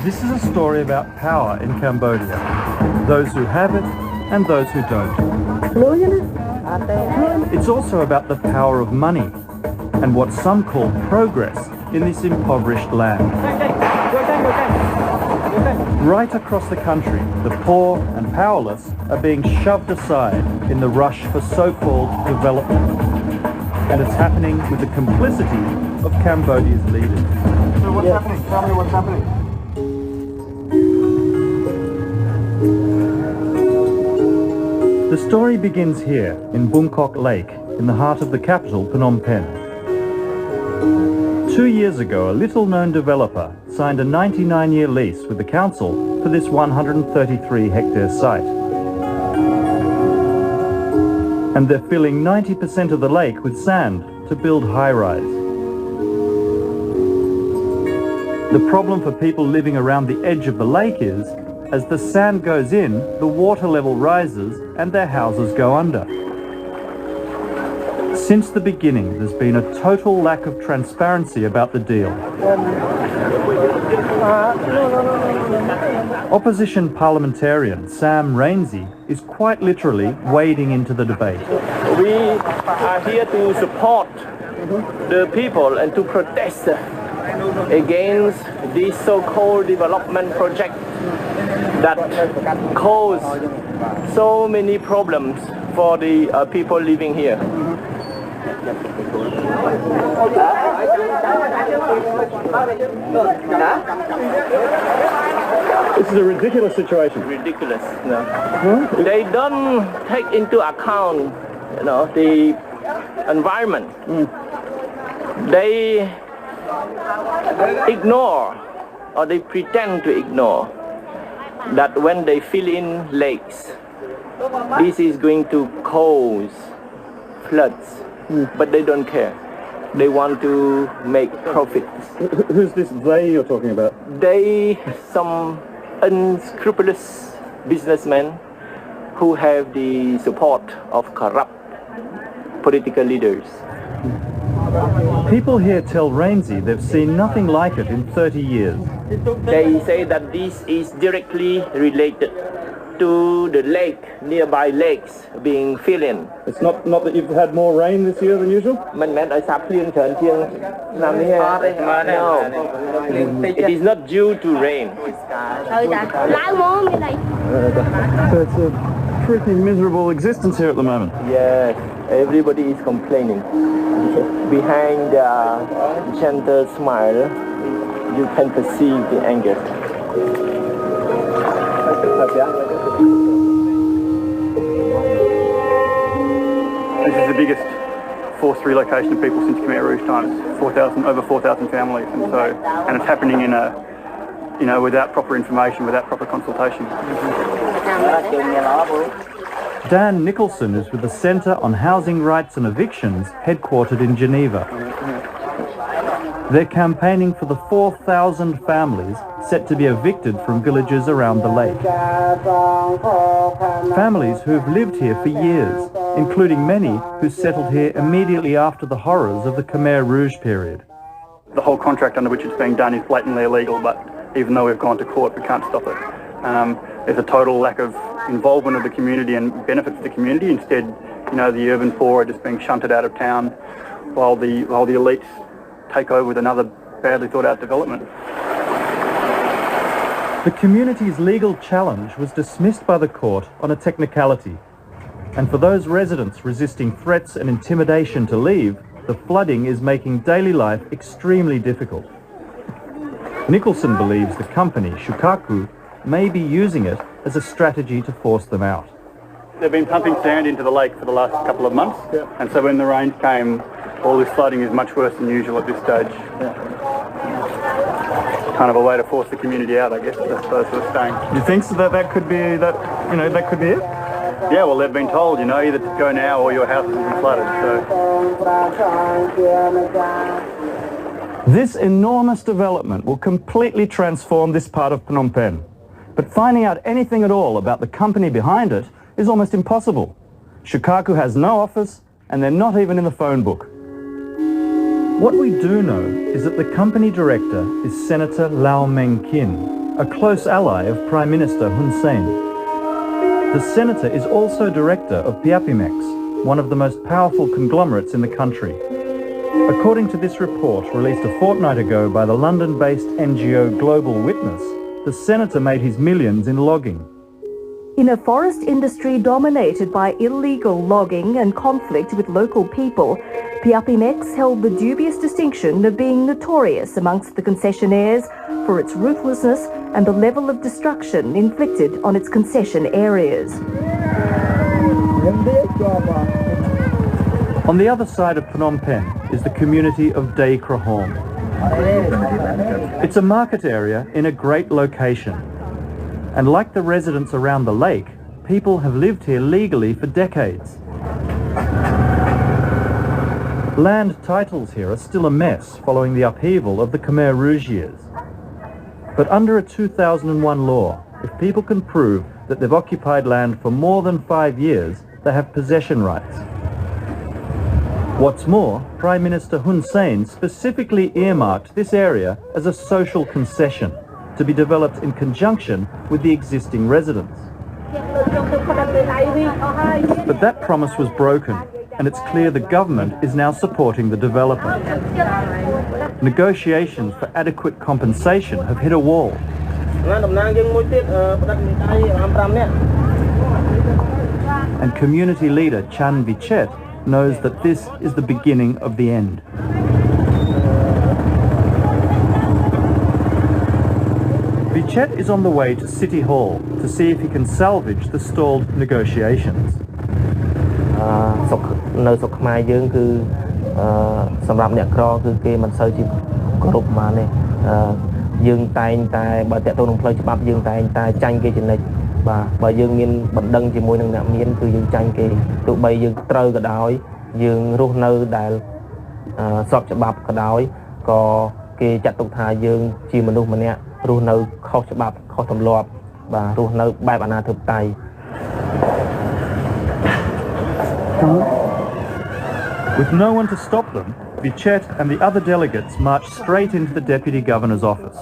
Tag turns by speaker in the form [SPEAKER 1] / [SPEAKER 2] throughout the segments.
[SPEAKER 1] This is a story about power in Cambodia. Those who have it and those who don't. It's also about the power of money and what some call progress in this impoverished land. Right across the country, the poor and powerless are being shoved aside in the rush for so-called development. And it's happening with the complicity of Cambodia's leaders.
[SPEAKER 2] So what's happening? Tell me what's happening.
[SPEAKER 1] The story begins here in Bungkok Lake, in the heart of the capital, Phnom Penh. 2 years ago, a little-known developer signed a 99-year lease with the council for this 133-hectare site. And they're filling 90% of the lake with sand to build high-rise. The problem for people living around the edge of the lake is, as the sand goes in, the water level rises and their houses go under. Since the beginning, there's been a total lack of transparency about the deal. Opposition parliamentarian Sam Rainsy is quite literally wading into the debate.
[SPEAKER 3] We are here to support the people and to protest against this so-called development project that cause so many problems for the people living here.
[SPEAKER 1] This is a ridiculous situation.
[SPEAKER 3] Ridiculous. No. They don't take into account, the environment. They ignore, or they pretend to ignore, that when they fill in lakes, this is going to cause floods, but they don't care. They want to make profits.
[SPEAKER 1] Who's this they you're talking about?
[SPEAKER 3] They, some unscrupulous businessmen who have the support of corrupt political leaders.
[SPEAKER 1] People here tell Rainsy they've seen nothing like it in 30 years.
[SPEAKER 3] They say that this is directly related to the lake, nearby lakes being filled in.
[SPEAKER 1] It's not that you've had more rain this year than usual?
[SPEAKER 3] No, it is not due to rain.
[SPEAKER 1] So it's a pretty miserable existence here at the moment.
[SPEAKER 3] Yes, everybody is complaining. Behind the gentle smile, you can perceive the anger.
[SPEAKER 4] This is the biggest forced relocation of people since Khmer Rouge times. Over 4,000 families, and it's happening in without proper information, without proper consultation.
[SPEAKER 1] Dan Nicholson is with the Centre on Housing Rights and Evictions, headquartered in Geneva. They're campaigning for the 4,000 families set to be evicted from villages around the lake. Families who've lived here for years, including many who settled here immediately after the horrors of the Khmer Rouge period.
[SPEAKER 4] The whole contract under which it's being done is blatantly illegal, but even though we've gone to court, we can't stop it. There's a total lack of involvement of the community and benefits to the community. Instead, the urban poor are just being shunted out of town while the elites take over with another badly thought out development.
[SPEAKER 1] The community's legal challenge was dismissed by the court on a technicality. And for those residents resisting threats and intimidation to leave, the flooding is making daily life extremely difficult. Nicholson believes the company, Shukaku, may be using it as a strategy to force them out.
[SPEAKER 4] They've been pumping sand into the lake for the last couple of months, and so when the rains came, all this flooding is much worse than usual at this stage. Kind of a way to force the community out, I guess, those who are staying.
[SPEAKER 1] Do you think so that could be it?
[SPEAKER 4] Yeah, well, they've been told, either to go now or your house will be flooded, so.
[SPEAKER 1] This enormous development will completely transform this part of Phnom Penh. But finding out anything at all about the company behind it is almost impossible. Shukaku has no office, and they're not even in the phone book. What we do know is that the company director is Senator Lau Meng Kin, a close ally of Prime Minister Hun Sen. The senator is also director of Piapimex, one of the most powerful conglomerates in the country. According to this report, released a fortnight ago by the London-based NGO Global Witness, the senator made his millions in logging.
[SPEAKER 5] In a forest industry dominated by illegal logging and conflict with local people, Piapimex held the dubious distinction of being notorious amongst the concessionaires for its ruthlessness and the level of destruction inflicted on its concession areas.
[SPEAKER 1] On the other side of Phnom Penh is the community of Dei Krahom. It's a market area in a great location. And like the residents around the lake, people have lived here legally for decades. Land titles here are still a mess following the upheaval of the Khmer Rouge years. But under a 2001 law, if people can prove that they've occupied land for more than 5 years, they have possession rights. What's more, Prime Minister Hun Sen specifically earmarked this area as a social concession to be developed in conjunction with the existing residents. But that promise was broken, and it's clear the government is now supporting the development. Negotiations for adequate compensation have hit a wall. And community leader Chan Vichet knows that this is the beginning of the end. Vichet is on the way to City Hall to see if he can salvage the stalled negotiations.
[SPEAKER 3] នៅស្រុកខ្មែរយើងគឺសម្រាប់អ្នកក្រគឺគេមិនសូវជាគ្រប់ប៉ុន្មានទេយើងតែងតែបើតេតទៅនឹងផ្លូវច្បាប់យើងតែងតែចាញ់គេចំណិចបាទបើយើងមានបណ្ដឹងជាមួយនឹងអ្នកមានគឺយើងចាញ់គេទោះបីយើងត្រូវក៏ដោយយើងរស់នៅដែលស្របច្បាប់ក៏ដោយក៏គេចាត់ទុកថាយើងជាមនុស្សម្នាក់រស់នៅខុសច្បាប់ខុសទម្លាប់បាទរស់នៅបែបអនាធិបតេយ្យ
[SPEAKER 1] With no one to stop them, Vichet and the other delegates marched straight into the Deputy Governor's office.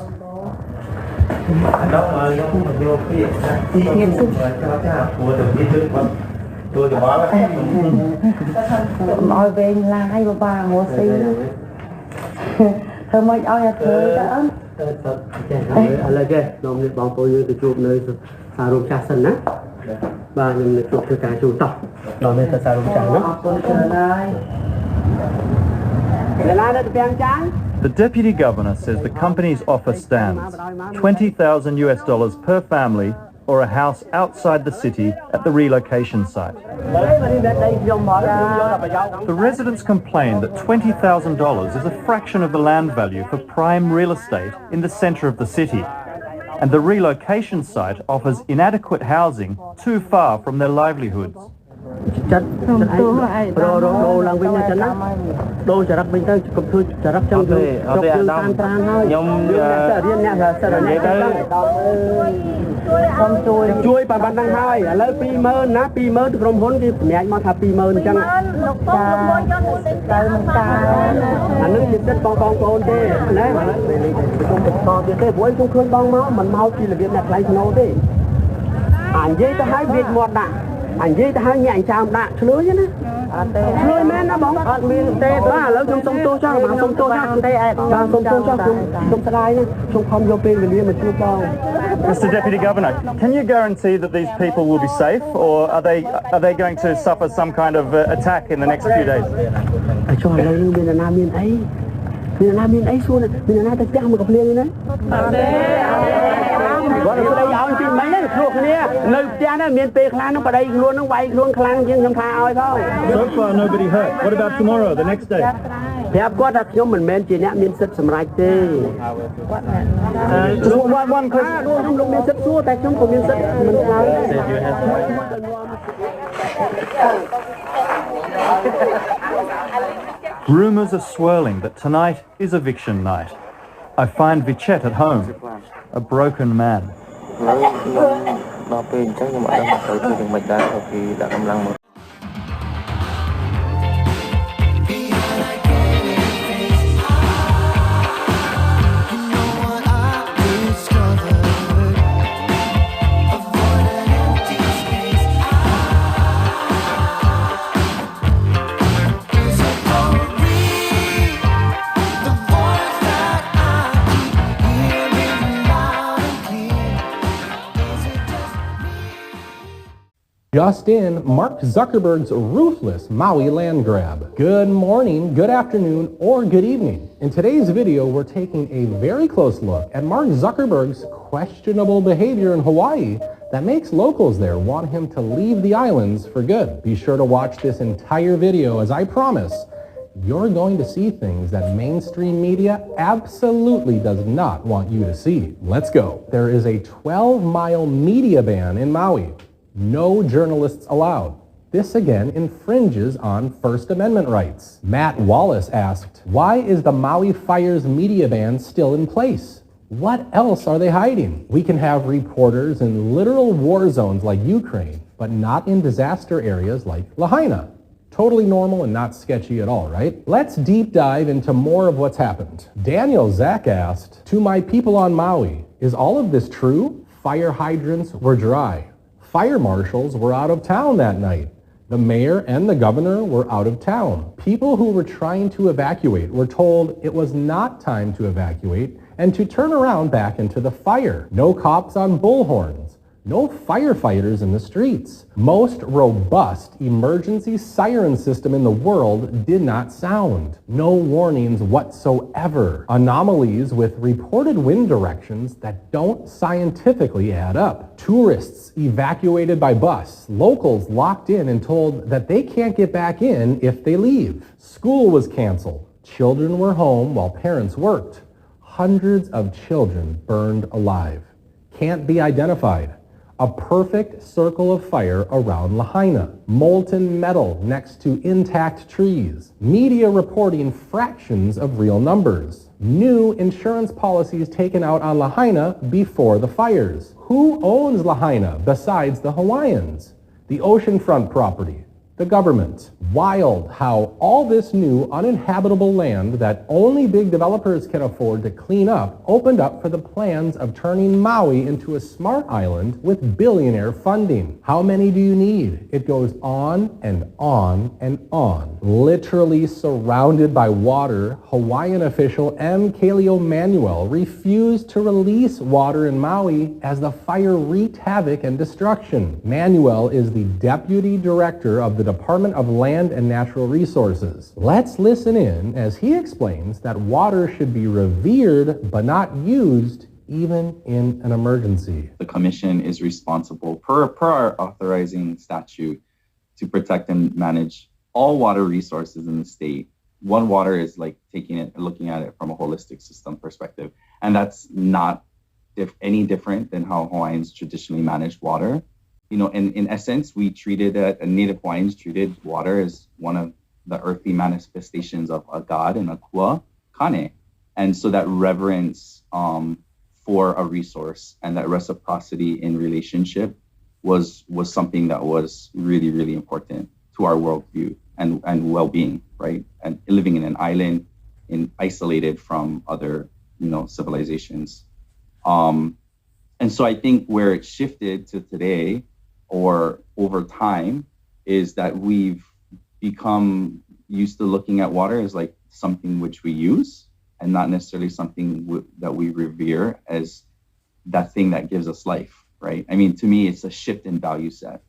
[SPEAKER 1] The Deputy Governor says the company's offer stands, $20,000 per family or a house outside the city at the relocation site. The residents complain that $20,000 is a fraction of the land value for prime real estate in the centre of the city, and the relocation site offers inadequate housing too far from their livelihoods.
[SPEAKER 6] anh với ta hai nhảy chạm đạn lưới chứ lưới men nó bóng ba lỡ trong sông tô cho mà sông tô cho sông tô cho sông slide nè sông không vô pin mình đi mà chưa bao.
[SPEAKER 1] Mr. Deputy Governor, can you guarantee that these people will be safe, or are they going to suffer some kind of attack in the next few days?
[SPEAKER 6] Cho lấy miền Nam miền ấy xuống này miền Nam ta chăng mà gặp liền đấy. Gọi là đây ông tin mấy đấy thuộc nè nơi cha nó miền tây khang nó vào đây luôn nó bay luôn khang nhưng không tha ai không.
[SPEAKER 1] So far nobody hurt. What about tomorrow, the next day?
[SPEAKER 6] Thì áp quát là nhóm mình men chỉ nè miền sứt sầm rải tê.
[SPEAKER 1] Just one question.
[SPEAKER 6] Không lông miền sứt xua tại chúng của miền sứt mình nói.
[SPEAKER 1] Rumours are swirling that tonight is eviction night. I find Vichet at home, a broken man.
[SPEAKER 7] Just in, Mark Zuckerberg's ruthless Maui land grab. Good morning, good afternoon, or good evening. In today's video, we're taking a very close look at Mark Zuckerberg's questionable behavior in Hawaii that makes locals there want him to leave the islands for good. Be sure to watch this entire video, as I promise, you're going to see things that mainstream media absolutely does not want you to see. Let's go. There is a 12-mile media ban in Maui. No journalists allowed. This again infringes on First Amendment rights. Matt Wallace asked, why is the Maui Fire's media ban still in place? What else are they hiding? We can have reporters in literal war zones like Ukraine, but not in disaster areas like Lahaina. Totally normal and not sketchy at all, right? Let's deep dive into more of what's happened. Daniel Zach asked, to my people on Maui, is all of this true? Fire hydrants were dry. Fire marshals were out of town that night. The mayor and the governor were out of town. People who were trying to evacuate were told it was not time to evacuate and to turn around back into the fire. No cops on bullhorns. No firefighters in the streets. Most robust emergency siren system in the world did not sound. No warnings whatsoever. Anomalies with reported wind directions that don't scientifically add up. Tourists evacuated by bus. Locals locked in and told that they can't get back in if they leave. School was canceled. Children were home while parents worked. Hundreds of children burned alive. Can't be identified. A perfect circle of fire around Lahaina. Molten metal next to intact trees. Media reporting fractions of real numbers. New insurance policies taken out on Lahaina before the fires. Who owns Lahaina besides the Hawaiians? The oceanfront property. The government. Wild how all this new uninhabitable land that only big developers can afford to clean up opened up for the plans of turning Maui into a smart island with billionaire funding. How many do you need? It goes on and on and on. Literally surrounded by water, Hawaiian official M. Kaleo Manuel refused to release water in Maui as the fire wreaked havoc and destruction. Manuel is the deputy director of the Department of Land and Natural Resources. Let's listen in as he explains that water should be revered but not used even in an emergency.
[SPEAKER 8] The commission is responsible per our authorizing statute to protect and manage all water resources in the state. One Water is like looking at it from a holistic system perspective. And that's not any different than how Hawaiians traditionally manage water. You know, in essence, Native Hawaiians treated water as one of the earthly manifestations of a god and a kua kane. And so that reverence for a resource and that reciprocity in relationship was something that was really, really important to our worldview and well-being, right? And living in an island, isolated from other, civilizations. And so I think where it shifted to today, or over time, is that we've become used to looking at water as like something which we use and not necessarily something that we revere as that thing that gives us life, right? I mean, to me, it's a shift in value set.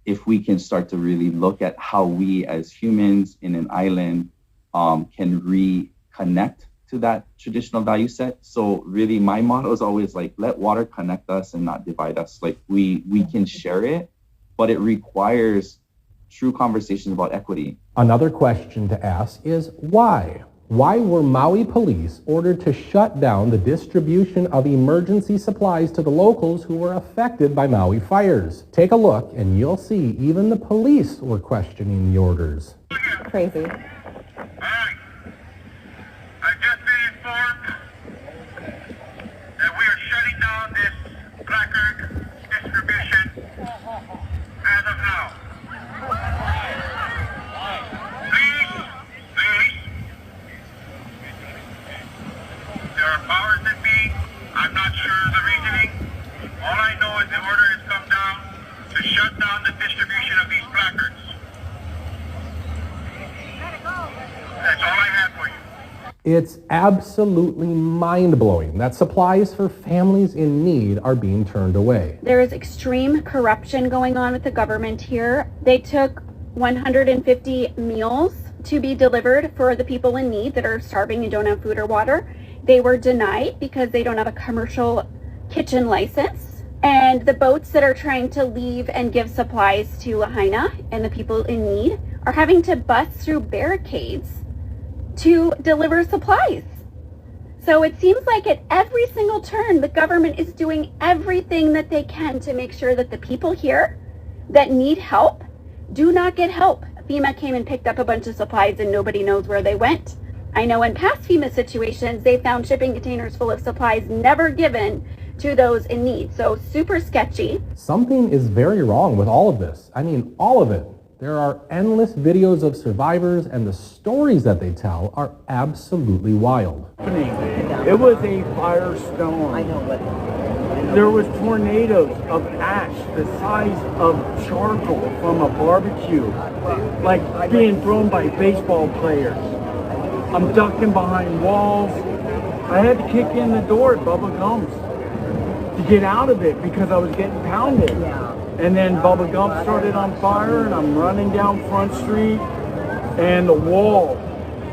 [SPEAKER 8] If we can start to really look at how we as humans in an island can reconnect to that traditional value set. So really my motto is always like, let water connect us and not divide us. Like we can share it, but it requires true conversations about equity.
[SPEAKER 7] Another question to ask is why? Why were Maui police ordered to shut down the distribution of emergency supplies to the locals who were affected by Maui fires? Take a look and you'll see even the police were questioning the orders.
[SPEAKER 5] Crazy.
[SPEAKER 7] It's absolutely mind-blowing that supplies for families in need are being turned away.
[SPEAKER 9] There is extreme corruption going on with the government here. They took 150 meals to be delivered for the people in need that are starving and don't have food or water. They were denied because they don't have a commercial kitchen license. And the boats that are trying to leave and give supplies to Lahaina and the people in need are having to bust through barricades to deliver supplies. So it seems like at every single turn, the government is doing everything that they can to make sure that the people here that need help do not get help. FEMA came and picked up a bunch of supplies and nobody knows where they went. I know in past FEMA situations, they found shipping containers full of supplies never given to those in need. So super sketchy.
[SPEAKER 7] Something is very wrong with all of this. I mean, all of it. There are endless videos of survivors, and the stories that they tell are absolutely wild.
[SPEAKER 10] It was a firestorm. I know, but there was tornadoes of ash the size of charcoal from a barbecue, like being thrown by baseball players. I'm ducking behind walls. I had to kick in the door at Bubba Gump's to get out of it because I was getting pounded. And then Bubba Gump started on fire, and I'm running down Front Street, and the wall,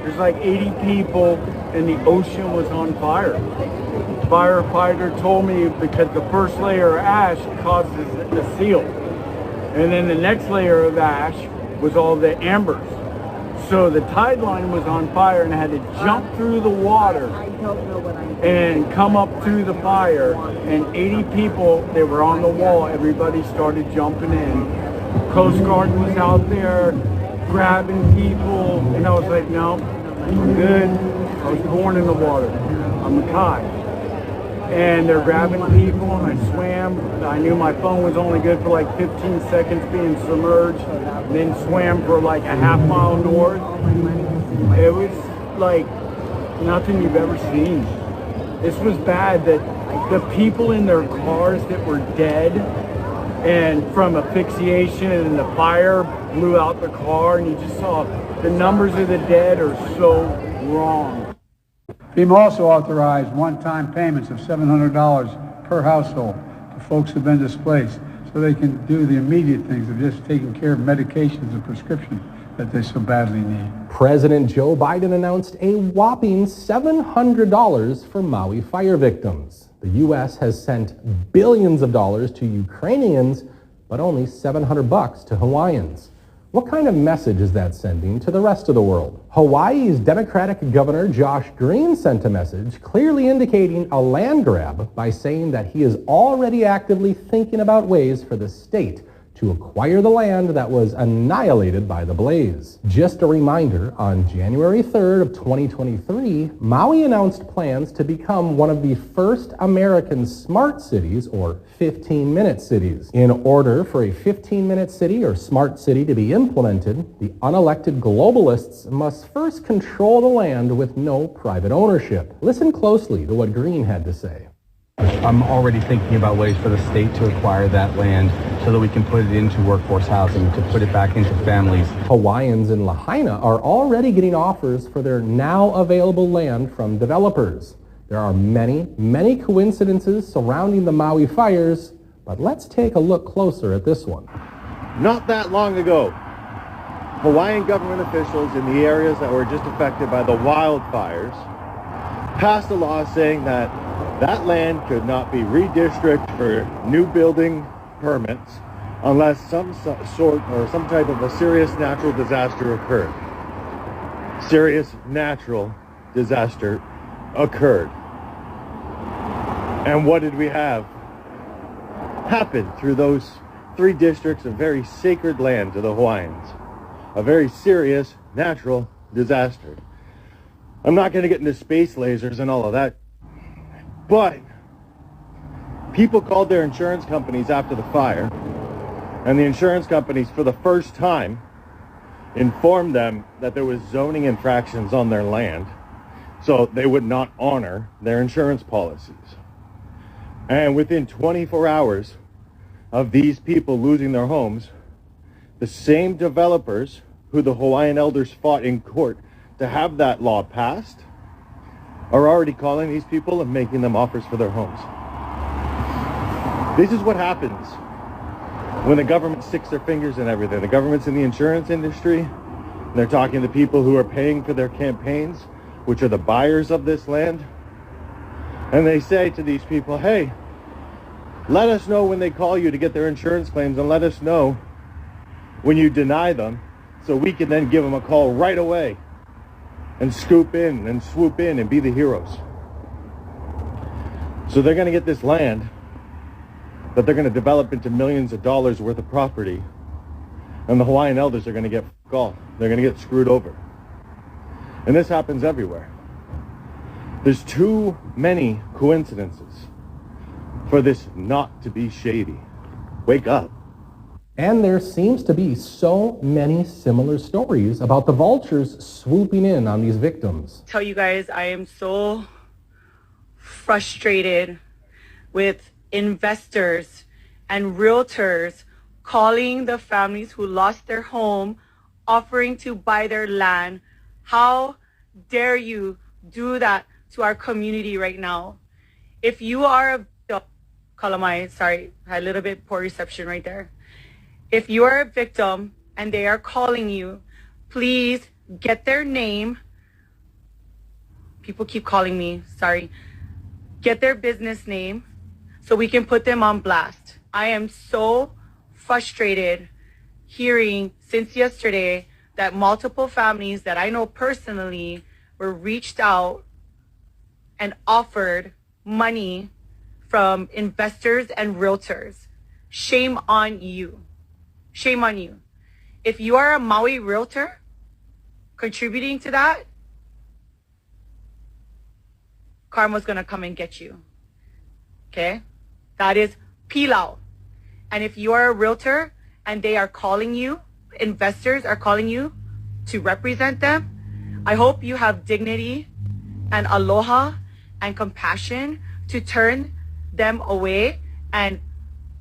[SPEAKER 10] there's like 80 people, and the ocean was on fire. Firefighter told me because the first layer of ash causes the seal. And then the next layer of ash was all the embers. So the tide line was on fire, and I had to jump through the water and come up through the fire, and 80 people, they were on the wall, everybody started jumping in. Coast Guard was out there grabbing people, and I was like, no, I'm good. I was born in the water. I'm a Kai. And they're grabbing people, and I swam. I knew my phone was only good for like 15 seconds being submerged, then swam for like a half-mile north. It was like nothing you've ever seen. This was bad that the people in their cars that were dead and from asphyxiation and the fire blew out the car, and you just saw the numbers of the dead are so wrong.
[SPEAKER 2] FEMA also authorized one-time payments of $700 per household to folks who've been displaced so they can do the immediate things of just taking care of medications and prescriptions that they so badly need.
[SPEAKER 7] President Joe Biden announced a whopping $700 for Maui fire victims. The U.S. has sent billions of dollars to Ukrainians, but only $700 to Hawaiians. What kind of message is that sending to the rest of the world? Hawaii's Democratic Governor Josh Green sent a message clearly indicating a land grab by saying that he is already actively thinking about ways for the state to acquire the land that was annihilated by the blaze. Just a reminder, on January 3rd of 2023, Maui announced plans to become one of the first American smart cities, or 15-minute cities. In order for a 15-minute city or smart city to be implemented, the unelected globalists must first control the land with no private ownership. Listen closely to what Green had to say.
[SPEAKER 11] I'm already thinking about ways for the state to acquire that land so that we can put it into workforce housing, to put it back into families.
[SPEAKER 7] Hawaiians in Lahaina are already getting offers for their now available land from developers. There are many, many coincidences surrounding the Maui fires, but let's take a look closer at this one.
[SPEAKER 12] Not that long ago, Hawaiian government officials in the areas that were just affected by the wildfires passed a law saying that land could not be redistricted for new building permits unless some sort or some type of a serious natural disaster occurred. Serious natural disaster occurred. And what did we have happen through those 3 districts of very sacred land to the Hawaiians? A very serious natural disaster. I'm not going to get into space lasers and all of that, but people called their insurance companies after the fire, and the insurance companies, for the first time, informed them that there was zoning infractions on their land, so they would not honor their insurance policies. And within 24 hours of these people losing their homes, the same developers who the Hawaiian elders fought in court to have that law passed are already calling these people and making them offers for their homes. This is what happens when the government sticks their fingers in everything. The government's in the insurance industry, and they're talking to people who are paying for their campaigns, which are the buyers of this land. And they say to these people, hey, let us know when they call you to get their insurance claims, and let us know when you deny them, so we can then give them a call right away and scoop in and swoop in and be the heroes. So they're going to get this land that they're going to develop into millions of dollars worth of property, and the Hawaiian elders are going to get all. They're going to get screwed over. And this happens everywhere. There's too many coincidences for this not to be shady. Wake up.
[SPEAKER 7] And there seems to be so many similar stories about the vultures swooping in on these victims.
[SPEAKER 13] Tell you guys, I am so frustrated with investors and realtors calling the families who lost their home, offering to buy their land. How dare you do that to our community right now? If you are a Kalamai, sorry, I had a little bit poor reception right there. If you are a victim and they are calling you, please get their name. People keep calling me, sorry. Get their business name so we can put them on blast. I am so frustrated hearing since yesterday that multiple families that I know personally were reached out and offered money from investors and realtors. Shame on you. Shame on you. If you are a Maui realtor contributing to that, karma's gonna come and get you. Okay? That is pilau. And if you are a realtor and they are calling you, investors are calling you to represent them, I hope you have dignity and aloha and compassion to turn them away and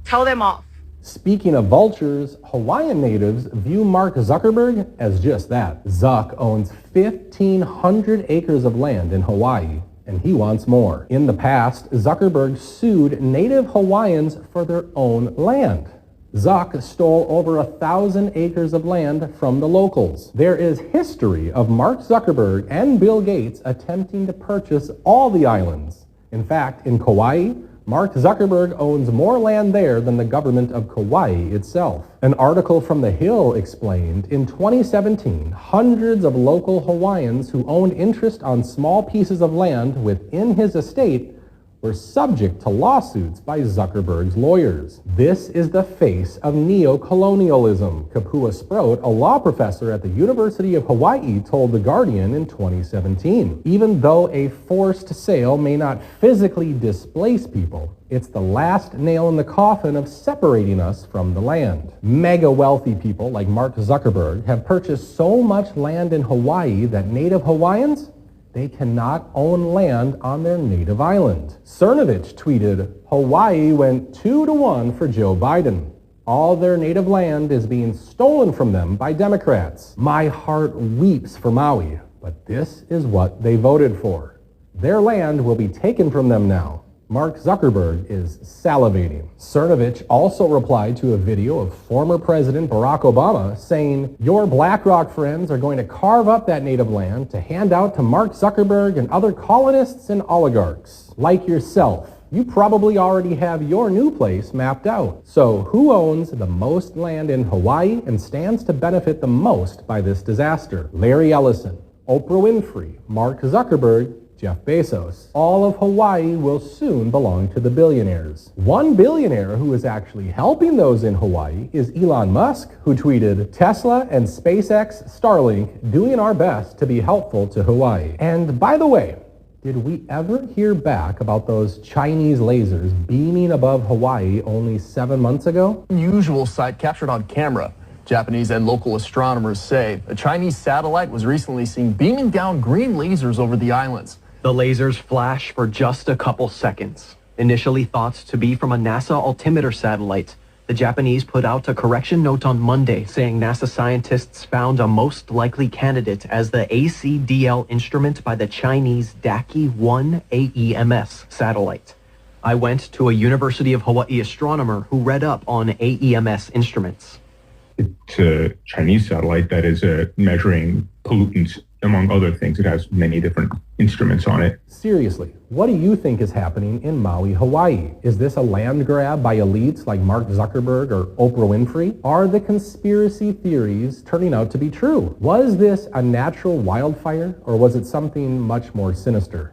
[SPEAKER 13] tell them off.
[SPEAKER 7] Speaking of vultures, Hawaiian natives view Mark Zuckerberg as just that. Zuck owns 1,500 acres of land in Hawaii, and he wants more. In the past, Zuckerberg sued native Hawaiians for their own land. Zuck stole over 1,000 acres of land from the locals. There is history of Mark Zuckerberg and Bill Gates attempting to purchase all the islands. In fact, in Kauai, Mark Zuckerberg owns more land there than the government of Kauai itself. An article from The Hill explained, in 2017, hundreds of local Hawaiians who owned interest on small pieces of land within his estate were subject to lawsuits by Zuckerberg's lawyers. This is the face of neo-colonialism, Kapua Sprout, a law professor at the University of Hawaii, told The Guardian in 2017. Even though a forced sale may not physically displace people, it's the last nail in the coffin of separating us from the land. Mega wealthy people like Mark Zuckerberg have purchased so much land in Hawaii that native Hawaiians, they cannot own land on their native island. Cernovich tweeted, Hawaii went 2-1 for Joe Biden. All their native land is being stolen from them by Democrats. My heart weeps for Maui, but this is what they voted for. Their land will be taken from them now. Mark Zuckerberg is salivating. Cernovich also replied to a video of former President Barack Obama saying, your BlackRock friends are going to carve up that native land to hand out to Mark Zuckerberg and other colonists and oligarchs. Like yourself, you probably already have your new place mapped out. So who owns the most land in Hawaii and stands to benefit the most by this disaster? Larry Ellison, Oprah Winfrey, Mark Zuckerberg, Jeff Bezos. All of Hawaii will soon belong to the billionaires. One billionaire who is actually helping those in Hawaii is Elon Musk, who tweeted, Tesla and SpaceX Starlink doing our best to be helpful to Hawaii. And by the way, did we ever hear back about those Chinese lasers beaming above Hawaii only 7 months ago?
[SPEAKER 14] Unusual sight captured on camera. Japanese and local astronomers say a Chinese satellite was recently seen beaming down green lasers over the islands.
[SPEAKER 15] The lasers flash for just a couple seconds. Initially thought to be from a NASA altimeter satellite, The Japanese put out a correction note on Monday saying NASA scientists found a most likely candidate as the ACDL instrument by the Chinese Daki-1 AEMS satellite. I went to a University of Hawaii astronomer who read up on AEMS instruments.
[SPEAKER 16] It's a Chinese satellite that is measuring pollutants. Among other things, it has many different instruments on it.
[SPEAKER 7] Seriously, what do you think is happening in Maui, Hawaii? Is this a land grab by elites like Mark Zuckerberg or Oprah Winfrey? Are the conspiracy theories turning out to be true? Was this a natural wildfire, or was it something much more sinister?